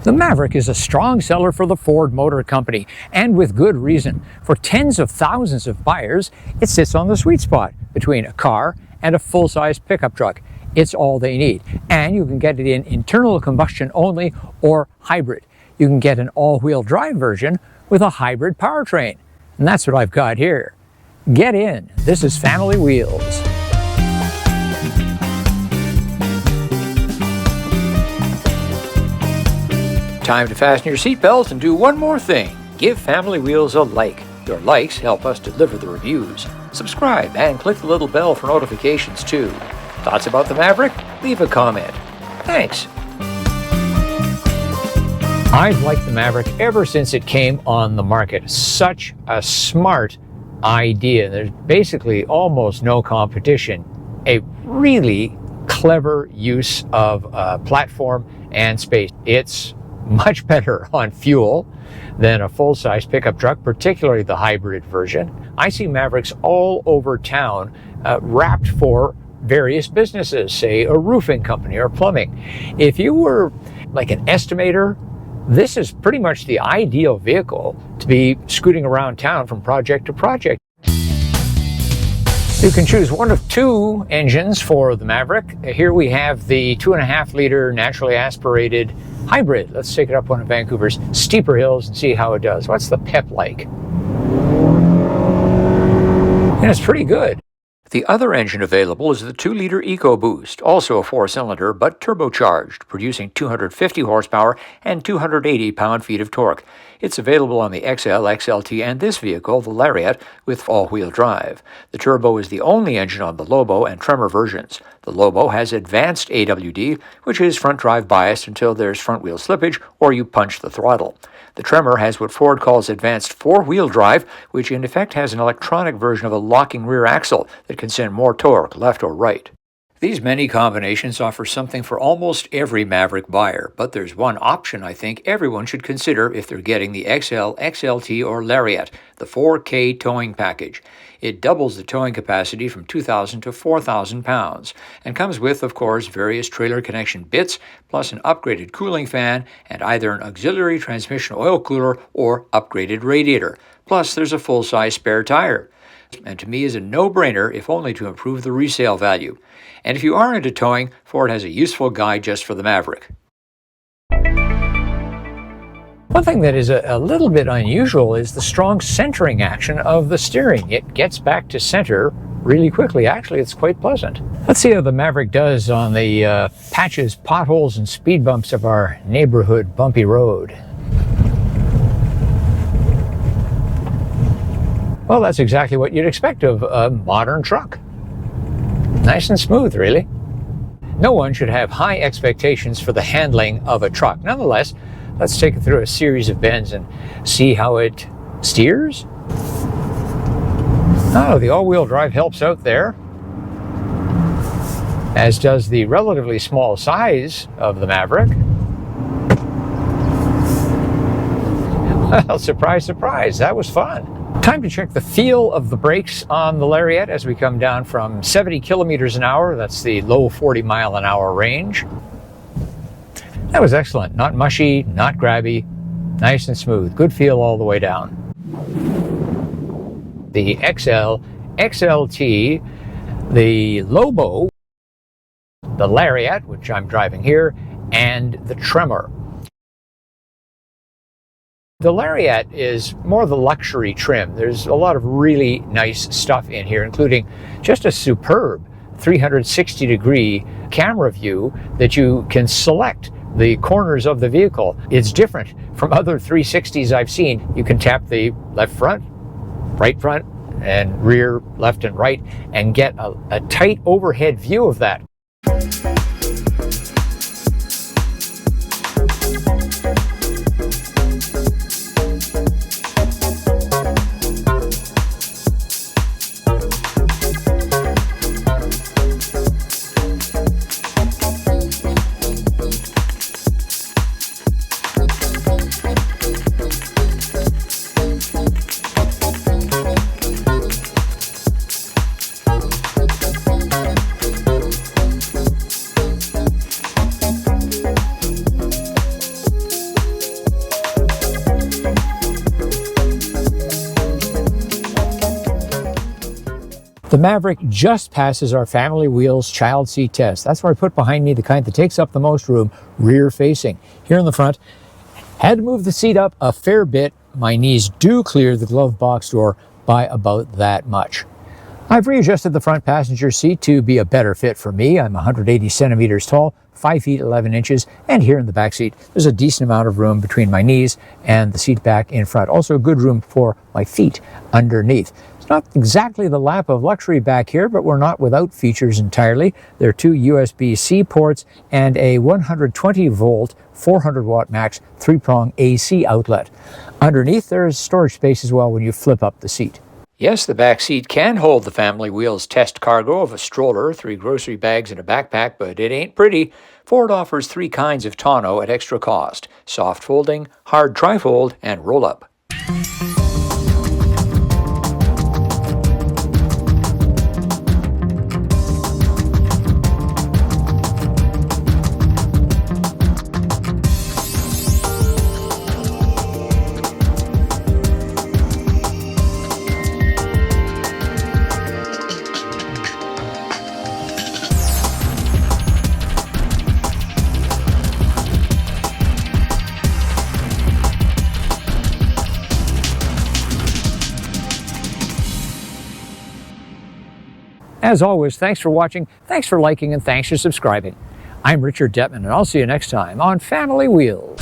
The Maverick is a strong seller for the Ford Motor Company, and with good reason. For tens of thousands of buyers, it sits on the sweet spot between a car and a full-size pickup truck. It's all they need, and you can get it in internal combustion only or hybrid. You can get an all-wheel drive version with a hybrid powertrain, and that's what I've got here. Get in. This is Family Wheels. Time to fasten your seatbelt and do one more thing. Give Family Wheels a like. Your likes help us deliver the reviews. Subscribe and click the little bell for notifications too. Thoughts about the Maverick? Leave a comment. Thanks. I've liked the Maverick ever since it came on the market. Such a smart idea. There's basically almost no competition. A really clever use of platform and space. It's much better on fuel than a full-size pickup truck, particularly the hybrid version. I see Mavericks all over town wrapped for various businesses, say a roofing company or plumbing. If you were like an estimator, this is pretty much the ideal vehicle to be scooting around town from project to project. You can choose one of two engines for the Maverick. Here we have the 2.5-liter naturally aspirated hybrid. Let's take it up one of Vancouver's steeper hills and see how it does. What's the pep like? And it's pretty good. The other engine available is the 2-liter EcoBoost, also a 4-cylinder but turbocharged, producing 250 horsepower and 280 pound-feet of torque. It's available on the XL, XLT, and this vehicle, the Lariat, with all-wheel drive. The turbo is the only engine on the Lobo and Tremor versions. The Lobo has advanced AWD, which is front-drive biased until there's front-wheel slippage or you punch the throttle. The Tremor has what Ford calls advanced 4-wheel drive, which in effect has an electronic version of a locking rear axle that can send more torque left or right. These many combinations offer something for almost every Maverick buyer, but there's one option I think everyone should consider if they're getting the XL, XLT, or Lariat, the 4K towing package. It doubles the towing capacity from 2,000 to 4,000 pounds, and comes with, of course, various trailer connection bits, plus an upgraded cooling fan, and either an auxiliary transmission oil cooler or upgraded radiator. Plus, there's a full-size spare tire. And to me is a no-brainer, if only to improve the resale value. And if you are into towing, Ford has a useful guide just for the Maverick. One thing that is a little bit unusual is the strong centering action of the steering. It gets back to center really quickly. Actually, it's quite pleasant. Let's see how the Maverick does on the patches, potholes, and speed bumps of our neighborhood bumpy road. Well, that's exactly what you'd expect of a modern truck. Nice and smooth, really. No one should have high expectations for the handling of a truck. Nonetheless, let's take it through a series of bends and see how it steers. Oh, the all-wheel drive helps out there, as does the relatively small size of the Maverick. Well, surprise, surprise, that was fun. Time to check the feel of the brakes on the Lariat as we come down from 70 kilometers an hour. That's the low 40-mile-an-hour range. That was excellent. Not mushy, not grabby, nice and smooth. Good feel all the way down. The XL, XLT, the Lobo, the Lariat, which I'm driving here, and the Tremor. The Lariat is more the luxury trim. There's a lot of really nice stuff in here, including just a superb 360-degree camera view that you can select the corners of the vehicle. It's different from other 360s I've seen. You can tap the left front, right front, and rear, left and right, and get a tight overhead view of that. Maverick just passes our family wheels child seat test. That's what I put behind me, the kind that takes up the most room, rear facing. Here in the front, had to move the seat up a fair bit. My knees do clear the glove box door by about that much. I've readjusted the front passenger seat to be a better fit for me. I'm 180 centimeters tall, 5 feet 11 inches, and here in the back seat, there's a decent amount of room between my knees and the seat back in front. Also good room for my feet underneath. It's not exactly the lap of luxury back here, but we're not without features entirely. There are 2 USB-C ports and a 120-volt, 400-watt max 3-prong AC outlet. Underneath, there's storage space as well when you flip up the seat. Yes, the back seat can hold the family wheels test cargo of a stroller, 3 grocery bags, and a backpack, but it ain't pretty. Ford offers 3 kinds of tonneau at extra cost: soft folding, hard trifold, and roll-up. As always, thanks for watching, thanks for liking, and thanks for subscribing. I'm Richard Detman, and I'll see you next time on Family Wheels.